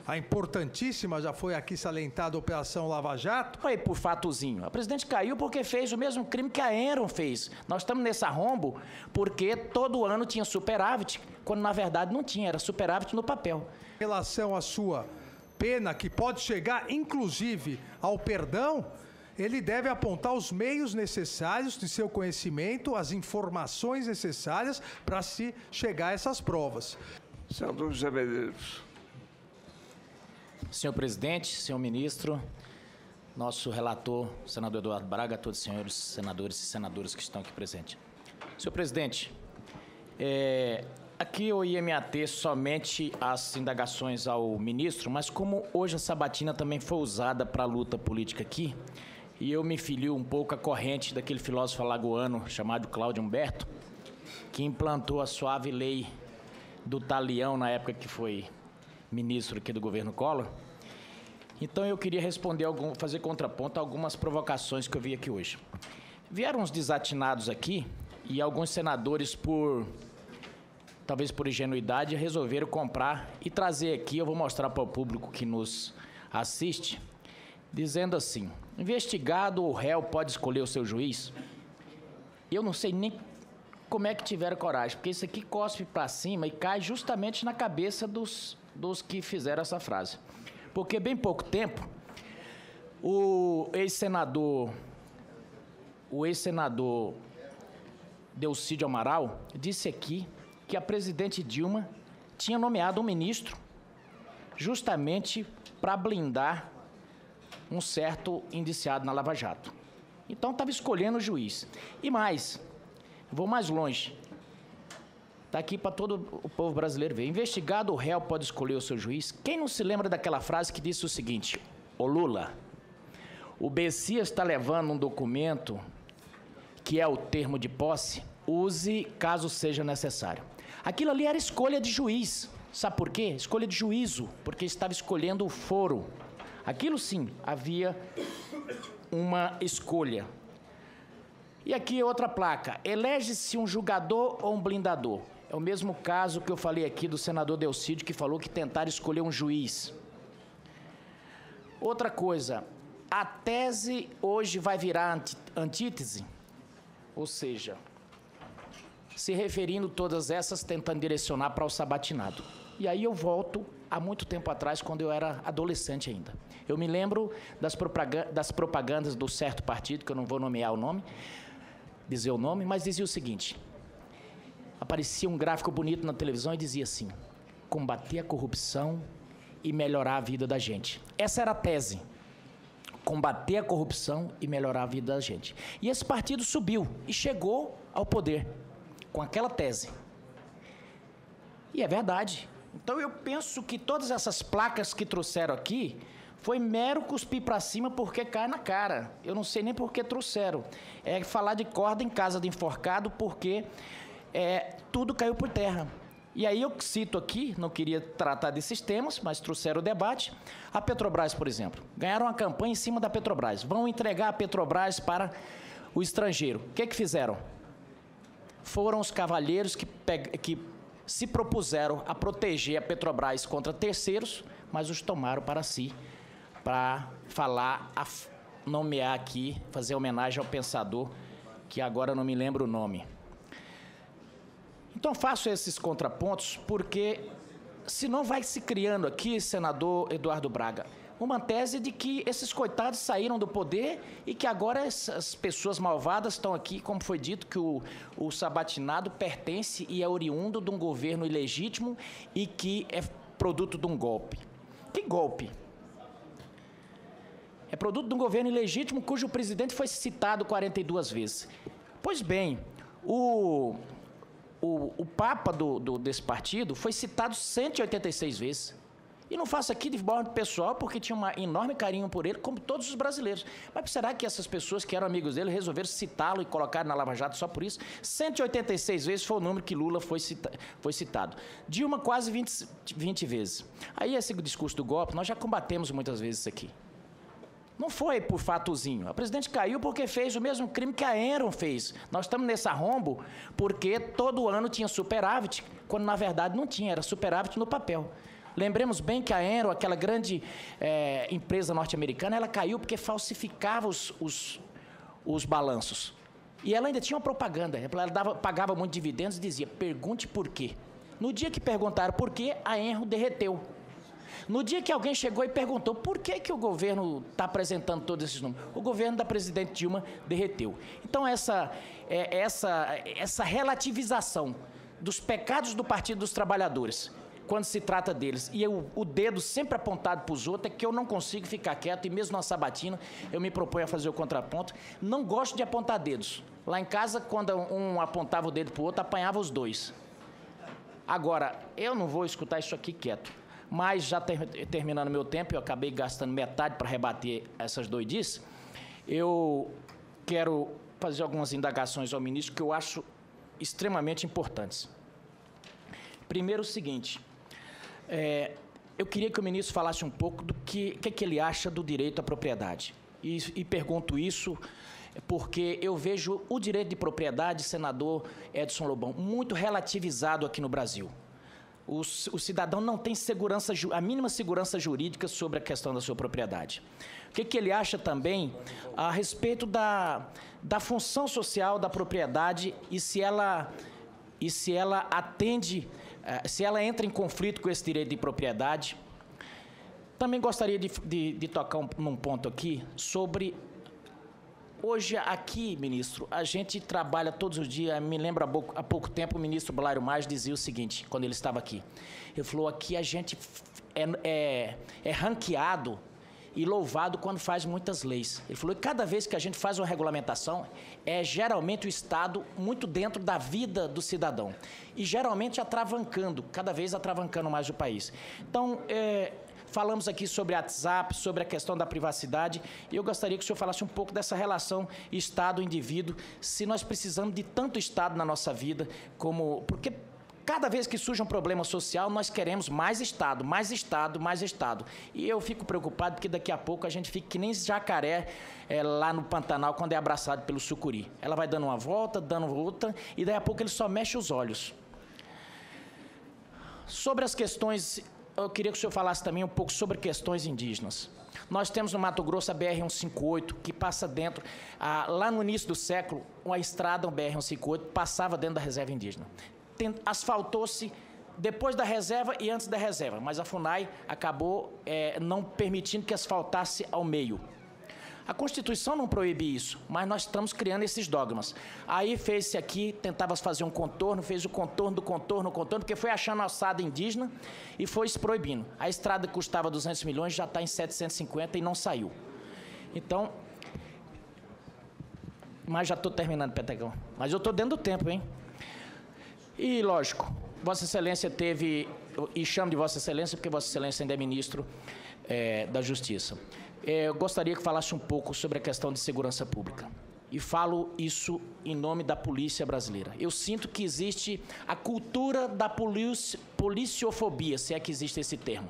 a importantíssima, já foi aqui salientada, Operação Lava Jato. Foi por fatozinho. A presidente caiu porque fez o mesmo crime que a Enron fez. Nós estamos nesse arrombo porque todo ano tinha superávit, quando na verdade não tinha, era superávit no papel. Em relação à sua pena, que pode chegar inclusive ao perdão, ele deve apontar os meios necessários de seu conhecimento, as informações necessárias para se chegar a essas provas. Senador José Medeiros. Senhor presidente, senhor ministro, nosso relator, senador Eduardo Braga, todos os senhores senadores e senadoras que estão aqui presentes. Senhor presidente, aqui eu ia me ater somente às indagações ao ministro, mas como hoje a sabatina também foi usada para a luta política aqui, e eu me filio um pouco à corrente daquele filósofo alagoano chamado Cláudio Humberto, que implantou a suave lei do talião na época que foi ministro aqui do governo Collor. Então eu queria responder, fazer contraponto a algumas provocações que eu vi aqui hoje. Vieram uns desatinados aqui e alguns senadores, talvez por ingenuidade, resolveram comprar e trazer aqui, eu vou mostrar para o público que nos assiste, dizendo assim: investigado ou réu pode escolher o seu juiz? Eu não sei nem como é que tiveram coragem, porque isso aqui cospe para cima e cai justamente na cabeça dos que fizeram essa frase. Porque bem pouco tempo, o ex-senador Delcídio Amaral disse aqui que a presidente Dilma tinha nomeado um ministro justamente para blindar um certo indiciado na Lava Jato. Então estava escolhendo o juiz. E mais, vou mais longe. Está aqui para todo o povo brasileiro ver. Investigado ou réu pode escolher o seu juiz? Quem não se lembra daquela frase que disse o seguinte: ô Lula, o Bessias está levando um documento que é o termo de posse, use caso seja necessário. Aquilo ali era escolha de juiz. Sabe por quê? Escolha de juízo, porque estava escolhendo o foro. Aquilo sim, havia uma escolha. E aqui outra placa: elege-se um julgador ou um blindador? É o mesmo caso que eu falei aqui do senador Delcídio, que falou que tentaram escolher um juiz. Outra coisa, a tese hoje vai virar antítese, ou seja, se referindo todas essas, tentando direcionar para o sabatinado. E aí eu volto há muito tempo atrás, quando eu era adolescente ainda. Eu me lembro das propagandas do certo partido, que eu não vou nomear o nome, dizer o nome, mas dizia o seguinte: aparecia um gráfico bonito na televisão e dizia assim: combater a corrupção e melhorar a vida da gente. Essa era a tese: combater a corrupção e melhorar a vida da gente. E esse partido subiu e chegou ao poder com aquela tese. E é verdade. Então eu penso que todas essas placas que trouxeram aqui foi mero cuspir para cima porque cai na cara. Eu não sei nem por que trouxeram. É falar de corda em casa de enforcado porque tudo caiu por terra. E aí eu cito aqui, não queria tratar desses temas, mas trouxeram o debate. A Petrobras, por exemplo. Ganharam uma campanha em cima da Petrobras. Vão entregar a Petrobras para o estrangeiro. O que fizeram? Foram os cavalheiros que se propuseram a proteger a Petrobras contra terceiros, mas os tomaram para si, para nomear aqui, fazer homenagem ao pensador, que agora não me lembro o nome. Então faço esses contrapontos porque senão vai se criando aqui, senador Eduardo Braga, uma tese de que esses coitados saíram do poder e que agora essas pessoas malvadas estão aqui, como foi dito, que o sabatinado pertence e é oriundo de um governo ilegítimo e que é produto de um golpe. Que golpe? É produto de um governo ilegítimo cujo presidente foi citado 42 vezes. Pois bem, o Papa desse partido foi citado 186 vezes. E não faço aqui de modo pessoal, porque tinha um enorme carinho por ele, como todos os brasileiros. Mas será que essas pessoas que eram amigos dele resolveram citá-lo e colocar na Lava Jato só por isso? 186 vezes foi o número que Lula foi citado. Dilma, quase 20 vezes. Aí, esse discurso do golpe, nós já combatemos muitas vezes isso aqui. Não foi por fatozinho. A presidente caiu porque fez o mesmo crime que a Enron fez. Nós estamos nesse arrombo porque todo ano tinha superávit, quando na verdade não tinha, era superávit no papel. Lembremos bem que a Enron, aquela grande empresa norte-americana, ela caiu porque falsificava os balanços. E ela ainda tinha uma propaganda. Ela pagava muito dividendos e dizia, pergunte por quê. No dia que perguntaram por quê, a Enron derreteu. No dia que alguém chegou e perguntou por que o governo está apresentando todos esses números, o governo da presidente Dilma derreteu. Então, essa relativização dos pecados do Partido dos Trabalhadores, quando se trata deles, e o dedo sempre apontado para os outros, é que eu não consigo ficar quieto, e mesmo na sabatina, eu me proponho a fazer o contraponto. Não gosto de apontar dedos. Lá em casa, quando um apontava o dedo para o outro, apanhava os dois. Agora, eu não vou escutar isso aqui quieto. Mas, já terminando meu tempo, eu acabei gastando metade para rebater essas doidices, eu quero fazer algumas indagações ao ministro que eu acho extremamente importantes. Primeiro, o seguinte, eu queria que o ministro falasse um pouco do que ele acha do direito à propriedade. E pergunto isso porque eu vejo o direito de propriedade, senador Edson Lobão, muito relativizado aqui no Brasil. O cidadão não tem a mínima segurança jurídica sobre a questão da sua propriedade. O que ele acha também a respeito da função social da propriedade e se ela atende, se ela entra em conflito com esse direito de propriedade. Também gostaria de tocar num ponto aqui sobre... Hoje, aqui, ministro, a gente trabalha todos os dias. Me lembro, há pouco tempo, o ministro Blairo Maggi dizia o seguinte, quando ele estava aqui. Ele falou, aqui a gente é ranqueado e louvado quando faz muitas leis. Ele falou que cada vez que a gente faz uma regulamentação, geralmente o Estado muito dentro da vida do cidadão. E geralmente atravancando, cada vez atravancando mais o país. Então, falamos aqui sobre WhatsApp, sobre a questão da privacidade, e eu gostaria que o senhor falasse um pouco dessa relação Estado-indivíduo, se nós precisamos de tanto Estado na nossa vida, porque cada vez que surge um problema social, nós queremos mais Estado, mais Estado, mais Estado. E eu fico preocupado porque daqui a pouco a gente fica que nem jacaré lá no Pantanal quando é abraçado pelo sucuri. Ela vai dando uma volta, dando outra, e daí a pouco ele só mexe os olhos. Sobre as questões... Eu queria que o senhor falasse também um pouco sobre questões indígenas. Nós temos no Mato Grosso a BR-158, que passa dentro... lá no início do século, uma estrada, um BR-158, passava dentro da reserva indígena. Asfaltou-se depois da reserva e antes da reserva, mas a FUNAI acabou não permitindo que asfaltasse ao meio. A Constituição não proíbe isso, mas nós estamos criando esses dogmas. Aí fez-se aqui, tentava fazer um contorno, fez o contorno do contorno, porque foi achando a alçada indígena e foi se proibindo. A estrada custava 200 milhões, já está em 750 e não saiu. Então, mas já estou terminando, Petecão. Mas eu estou dentro do tempo, hein? E, lógico, Vossa Excelência teve, e chamo de Vossa Excelência porque Vossa Excelência ainda é ministro da Justiça. Eu gostaria que falasse um pouco sobre a questão de segurança pública. E falo isso em nome da polícia brasileira. Eu sinto que existe a cultura da policiofobia, se é que existe esse termo.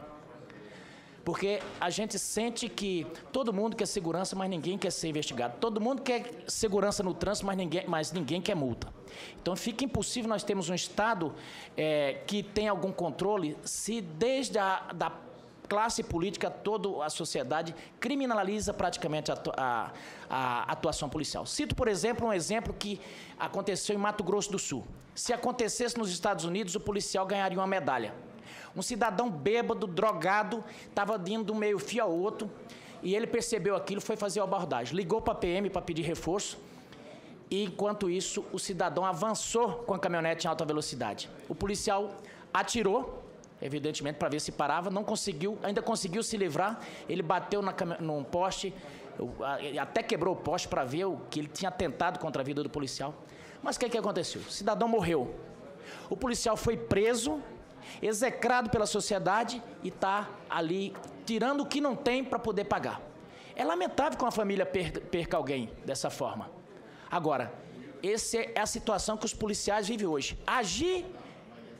Porque a gente sente que todo mundo quer segurança, mas ninguém quer ser investigado. Todo mundo quer segurança no trânsito, mas ninguém quer multa. Então fica impossível nós termos um Estado que tem algum controle se desde da classe política, toda a sociedade criminaliza praticamente a atuação policial. Cito, por exemplo, um exemplo que aconteceu em Mato Grosso do Sul. Se acontecesse nos Estados Unidos, o policial ganharia uma medalha. Um cidadão bêbado, drogado, estava indo de um meio-fio ao outro, e ele percebeu aquilo, foi fazer a abordagem. Ligou para a PM para pedir reforço, e enquanto isso, o cidadão avançou com a caminhonete em alta velocidade. O policial atirou, evidentemente, para ver se parava, não conseguiu, ainda conseguiu se livrar, ele bateu num poste, até quebrou o poste para ver que ele tinha atentado contra a vida do policial. Mas o que aconteceu? O cidadão morreu. O policial foi preso, execrado pela sociedade e está ali tirando o que não tem para poder pagar. É lamentável que uma família perca alguém dessa forma. Agora, essa é a situação que os policiais vivem hoje. Agir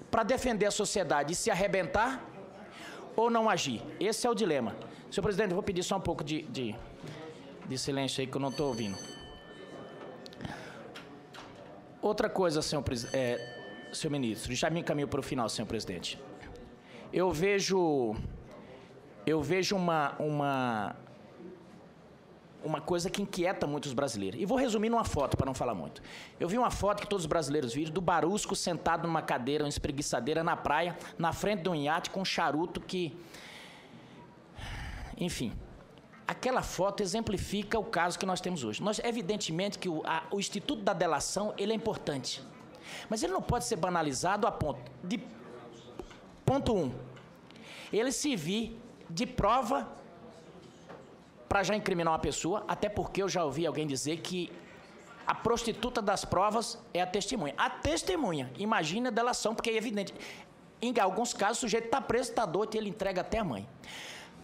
para defender a sociedade e se arrebentar ou não agir? Esse é o dilema. Senhor presidente, eu vou pedir só um pouco de silêncio aí que eu não estou ouvindo. Outra coisa, senhor ministro, já me encaminho para o final, senhor presidente. eu vejo uma coisa que inquieta muito os brasileiros. E vou resumir numa foto, para não falar muito. Eu vi uma foto que todos os brasileiros viram, do Barusco sentado numa cadeira, uma espreguiçadeira na praia, na frente de um iate com um charuto que... Enfim, aquela foto exemplifica o caso que nós temos hoje. Evidentemente que o Instituto da Delação ele é importante, mas ele não pode ser banalizado a ponto de... Ponto 1. Ele servir de prova para já incriminar uma pessoa, até porque eu já ouvi alguém dizer que a prostituta das provas é a testemunha. A testemunha, imagina a delação, porque é evidente. Em alguns casos, o sujeito está preso, está doido e ele entrega até a mãe.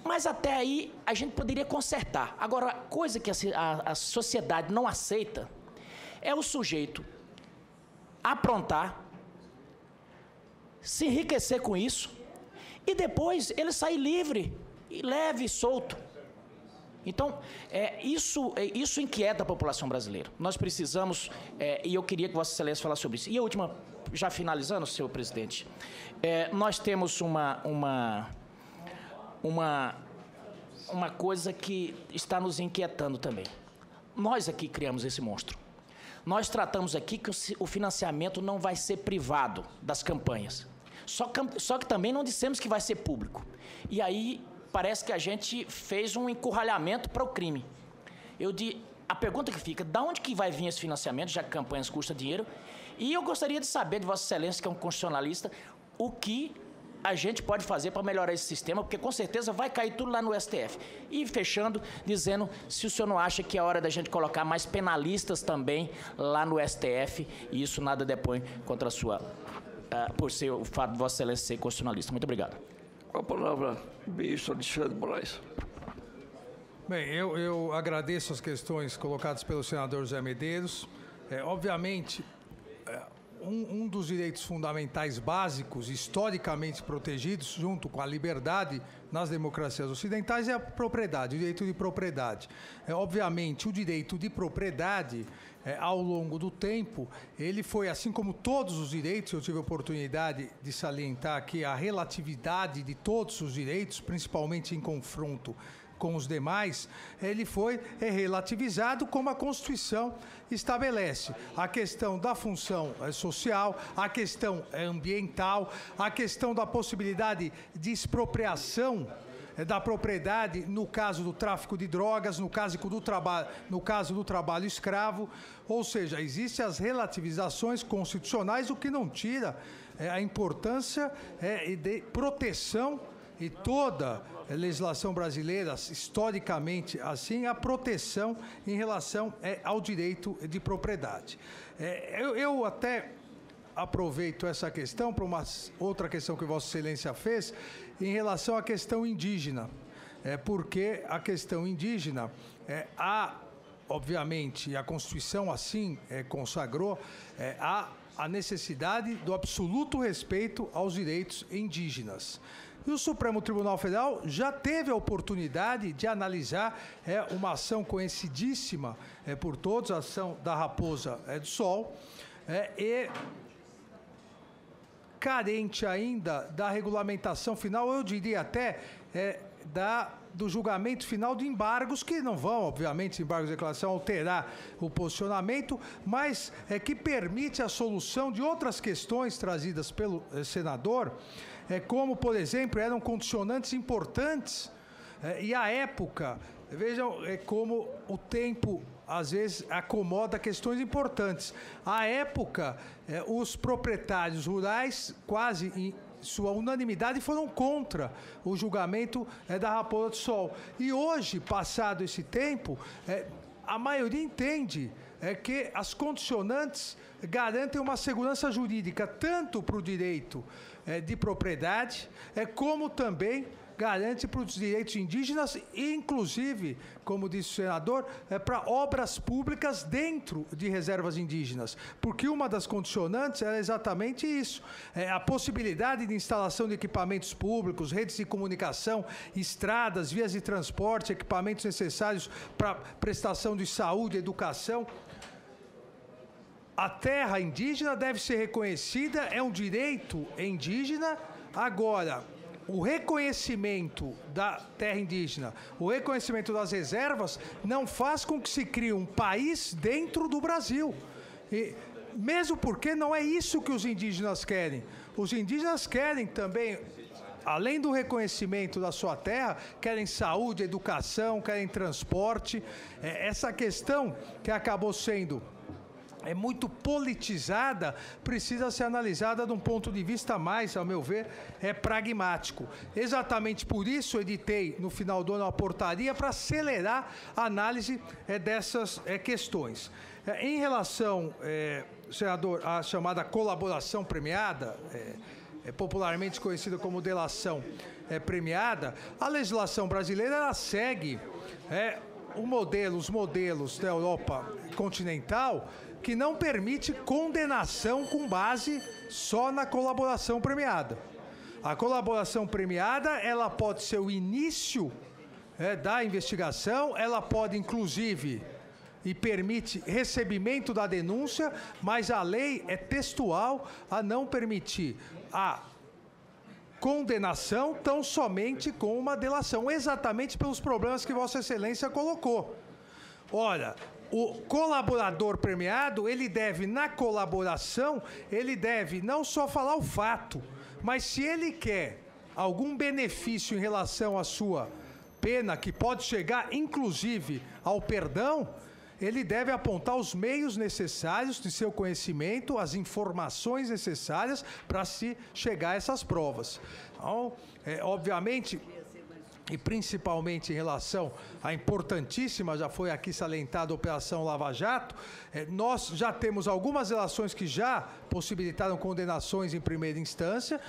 Mas até aí, a gente poderia consertar. Agora, a coisa que a sociedade não aceita é o sujeito aprontar, se enriquecer com isso, e depois ele sair livre, e leve e solto. Então, isso inquieta a população brasileira. Nós precisamos, e eu queria que Vossa Excelência falasse sobre isso. E a última, já finalizando, senhor presidente, nós temos uma coisa que está nos inquietando também. Nós aqui criamos esse monstro. Nós tratamos aqui que o financiamento não vai ser privado das campanhas. Só que também não dissemos que vai ser público. E aí... parece que a gente fez um encurralhamento para o crime. A pergunta que fica, de onde que vai vir esse financiamento, já que campanhas custam dinheiro? E eu gostaria de saber de Vossa Excelência, que é um constitucionalista, o que a gente pode fazer para melhorar esse sistema, porque com certeza vai cair tudo lá no STF. E fechando, dizendo se o senhor não acha que é hora da gente colocar mais penalistas também lá no STF, e isso nada depõe contra a sua... por ser o fato de Vossa Excelência ser constitucionalista. Muito obrigado. Com a palavra, o ministro Alexandre de Moraes. Bem, eu agradeço as questões colocadas pelo senador José Medeiros. Obviamente, um dos direitos fundamentais básicos, historicamente protegidos, junto com a liberdade nas democracias ocidentais, é a propriedade, o direito de propriedade. Obviamente, o direito de propriedade, ao longo do tempo, ele foi, assim como todos os direitos, eu tive a oportunidade de salientar aqui a relatividade de todos os direitos, principalmente em confronto com os demais, ele foi relativizado como a Constituição estabelece. A questão da função social, a questão ambiental, a questão da possibilidade de expropriação da propriedade no caso do tráfico de drogas, no caso do trabalho escravo, ou seja, existem as relativizações constitucionais, o que não tira a importância de proteção, e toda a legislação brasileira, historicamente assim, a proteção em relação ao direito de propriedade. Eu até aproveito essa questão para uma outra questão que Vossa Excelência fez em relação à questão indígena, porque a questão indígena, obviamente, a Constituição assim consagrou, a necessidade do absoluto respeito aos direitos indígenas. E o Supremo Tribunal Federal já teve a oportunidade de analisar uma ação conhecidíssima por todos, a ação da Raposa do Sol, e carente ainda da regulamentação final, eu diria até do julgamento final de embargos, que não vão, obviamente, embargos de declaração, alterar o posicionamento, mas que permite a solução de outras questões trazidas pelo senador, como, por exemplo, eram condicionantes importantes, e a época, vejam como o tempo, às vezes, acomoda questões importantes. À época, os proprietários rurais, quase em sua unanimidade, foram contra o julgamento da Raposa do Sol. E hoje, passado esse tempo, a maioria entende que as condicionantes garantem uma segurança jurídica tanto para o direito de propriedade, como também garante para os direitos indígenas, inclusive, como disse o senador, para obras públicas dentro de reservas indígenas. Porque uma das condicionantes era exatamente isso, a possibilidade de instalação de equipamentos públicos, redes de comunicação, estradas, vias de transporte, equipamentos necessários para prestação de saúde, educação. A terra indígena deve ser reconhecida, é um direito indígena. Agora, o reconhecimento da terra indígena, o reconhecimento das reservas, não faz com que se crie um país dentro do Brasil. E, mesmo porque não é isso que os indígenas querem. Os indígenas querem também, além do reconhecimento da sua terra, querem saúde, educação, querem transporte. Essa questão que acabou sendo muito politizada, precisa ser analisada de um ponto de vista mais, ao meu ver, pragmático. Exatamente por isso eu editei no final do ano a portaria para acelerar a análise dessas questões. Em relação, senador, à chamada colaboração premiada, popularmente conhecida como delação premiada, a legislação brasileira ela segue os modelos da Europa continental, que não permite condenação com base só na colaboração premiada. A colaboração premiada, ela pode ser o início da investigação, ela pode, inclusive, e permite recebimento da denúncia, mas a lei é textual a não permitir a condenação tão somente com uma delação, exatamente pelos problemas que Vossa Excelência colocou. Ora, o colaborador premiado, ele deve, na colaboração, ele deve não só falar o fato, mas se ele quer algum benefício em relação à sua pena, que pode chegar, inclusive, ao perdão, ele deve apontar os meios necessários de seu conhecimento, as informações necessárias para se chegar a essas provas. Então, obviamente, e principalmente em relação à importantíssima, já foi aqui salientada, a Operação Lava Jato, nós já temos algumas relações que já possibilitaram condenações em primeira instância,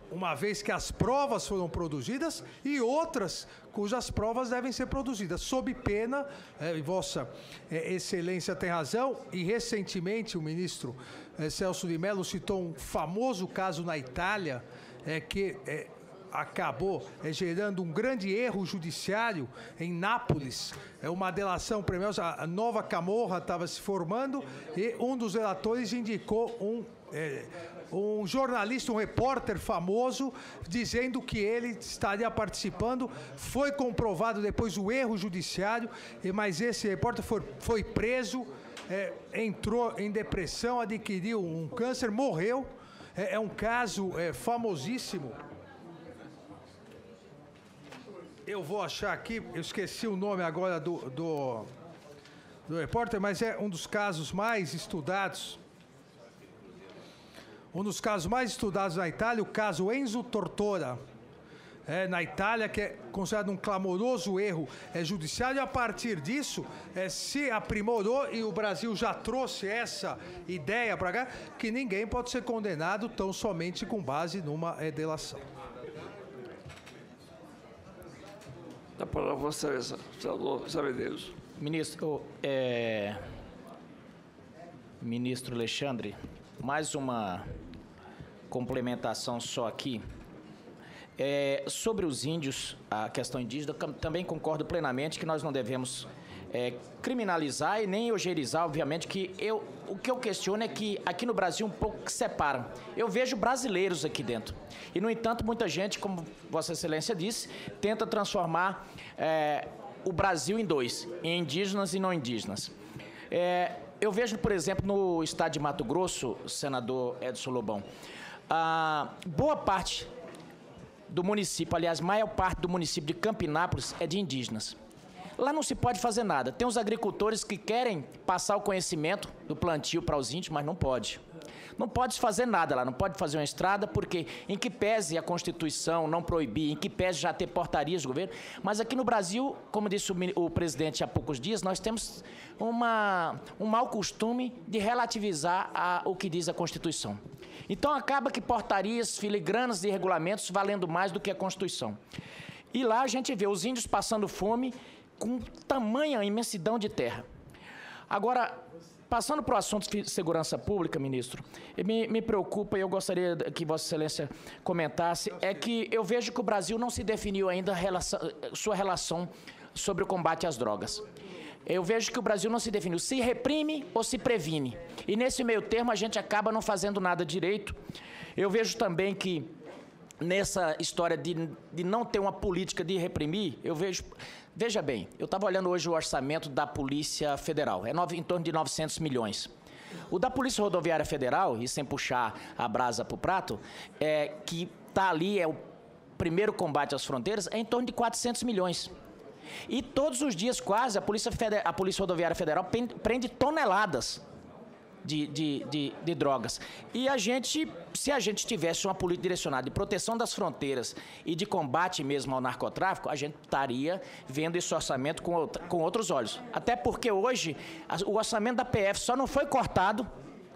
uma vez que as provas foram produzidas, e outras cujas provas devem ser produzidas, sob pena, e Vossa Excelência tem razão, e recentemente o ministro Celso de Mello citou um famoso caso na Itália, que acabou gerando um grande erro judiciário em Nápoles, uma delação premiosa, a nova Camorra estava se formando, e um dos relatores indicou um jornalista, um repórter famoso, dizendo que ele estaria participando. Foi comprovado depois o erro judiciário, mas esse repórter foi preso, entrou em depressão, adquiriu um câncer, morreu. É um caso famosíssimo. Eu vou achar aqui, eu esqueci o nome agora do repórter, mas é um dos casos mais estudados. Um dos casos mais estudados na Itália, o caso Enzo Tortora, na Itália, que é considerado um clamoroso erro judiciário, e a partir disso se aprimorou, e o Brasil já trouxe essa ideia para cá, que ninguém pode ser condenado tão somente com base numa delação. A palavra Vossa Excelência, senador Zé Medeiros. Ministro Alexandre, mais uma complementação só aqui. Sobre os índios, a questão indígena, também concordo plenamente que nós não devemos criminalizar e nem ogerizar, obviamente, o que eu questiono é que aqui no Brasil um pouco que separam. Eu vejo brasileiros aqui dentro. E, no entanto, muita gente, como Vossa Excelência disse, tenta transformar o Brasil em dois, em indígenas e não indígenas. Eu vejo, por exemplo, no estado de Mato Grosso, senador Edson Lobão, boa parte do município, aliás, maior parte do município de Campinápolis é de indígenas. Lá não se pode fazer nada. Tem os agricultores que querem passar o conhecimento do plantio para os índios, mas não pode. Não pode fazer nada lá, não pode fazer uma estrada, porque em que pese a Constituição não proibir, em que pese já ter portarias do governo, mas aqui no Brasil, como disse o presidente há poucos dias, nós temos um mau costume de relativizar o que diz a Constituição. Então acaba que portarias, filigranas e regulamentos valendo mais do que a Constituição. E lá a gente vê os índios passando fome com tamanha imensidão de terra. Agora, passando para o assunto de segurança pública, ministro, me preocupa, e eu gostaria que Vossa Excelência comentasse, é que eu vejo que o Brasil não se definiu ainda sua relação sobre o combate às drogas. Eu vejo que o Brasil não se definiu se reprime ou se previne. E nesse meio termo a gente acaba não fazendo nada direito. Eu vejo também que nessa história de não ter uma política de reprimir, eu vejo... Veja bem, eu estava olhando hoje o orçamento da Polícia Federal, em torno de 900 milhões. O da Polícia Rodoviária Federal, e sem puxar a brasa para o prato, que está ali, é o primeiro combate às fronteiras, é em torno de 400 milhões. E todos os dias, quase, a Polícia Rodoviária Federal prende toneladas de drogas. E se a gente tivesse uma política direcionada de proteção das fronteiras e de combate mesmo ao narcotráfico, a gente estaria vendo esse orçamento com outros olhos. Até porque hoje o orçamento da PF só não foi cortado,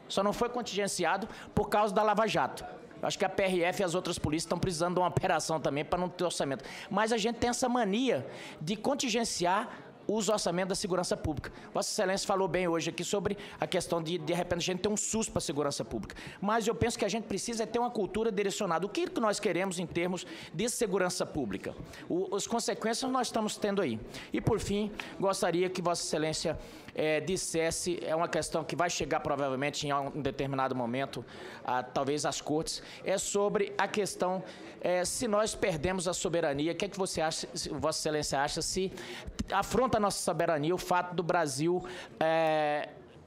só não foi contingenciado por causa da Lava Jato. Eu acho que a PRF e as outras polícias estão precisando de uma operação também para não ter orçamento. Mas a gente tem essa mania de contingenciar os orçamentos da segurança pública. Vossa Excelência falou bem hoje aqui sobre a questão de repente, a gente ter um SUS para a segurança pública. Mas eu penso que a gente precisa ter uma cultura direcionada. O que nós queremos em termos de segurança pública? As consequências nós estamos tendo aí. E, por fim, gostaria que Vossa Excelência dissesse, é uma questão que vai chegar provavelmente em um determinado momento, talvez às cortes, é sobre a questão, se nós perdemos a soberania, o que é que você acha, Vossa Excelência acha, se afronta a nossa soberania o fato do Brasil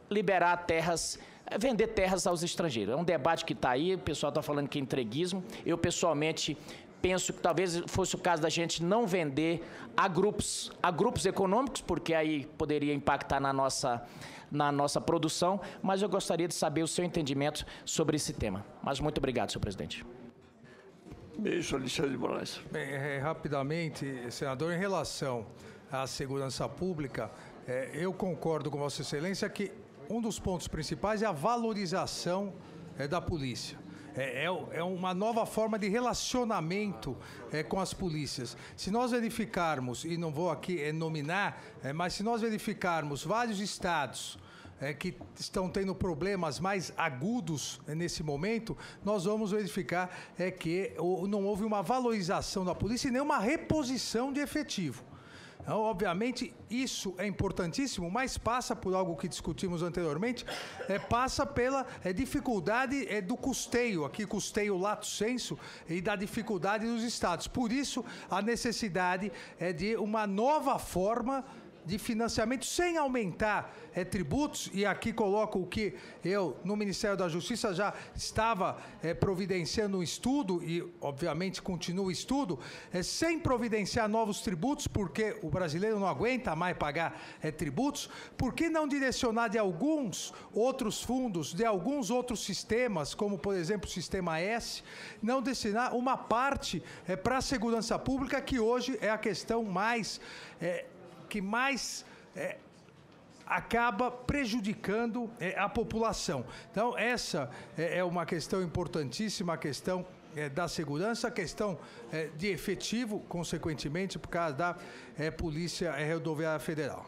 liberar terras, vender terras aos estrangeiros? É um debate que está aí, o pessoal está falando que é entreguismo. Eu, pessoalmente, penso que talvez fosse o caso da gente não vender a grupos econômicos, porque aí poderia impactar na nossa produção, mas eu gostaria de saber o seu entendimento sobre esse tema. Mas muito obrigado, senhor presidente. Ministro Alexandre de Moraes. Bem, rapidamente, senador, em relação à segurança pública, eu concordo com Vossa Excelência que um dos pontos principais é a valorização da polícia. É uma nova forma de relacionamento com as polícias. Se nós verificarmos, e não vou aqui nominar, mas se nós verificarmos vários estados que estão tendo problemas mais agudos nesse momento, nós vamos verificar que não houve uma valorização da polícia e nem uma reposição de efetivo. Então, obviamente, isso é importantíssimo, mas passa por algo que discutimos anteriormente, passa pela dificuldade do custeio, aqui custeio lato sensu, e da dificuldade dos estados. Por isso, a necessidade de uma nova forma de financiamento sem aumentar tributos, e aqui coloco o que eu, no Ministério da Justiça, já estava providenciando um estudo, e obviamente continua o estudo, sem providenciar novos tributos, porque o brasileiro não aguenta mais pagar tributos. Por que não direcionar de alguns outros fundos, de alguns outros sistemas, como por exemplo o Sistema S, não destinar uma parte para a segurança pública, que hoje é a questão que mais acaba prejudicando a população. Então, essa é uma questão importantíssima, a questão da segurança, a questão de efetivo, consequentemente, por causa da Polícia Rodoviária Federal.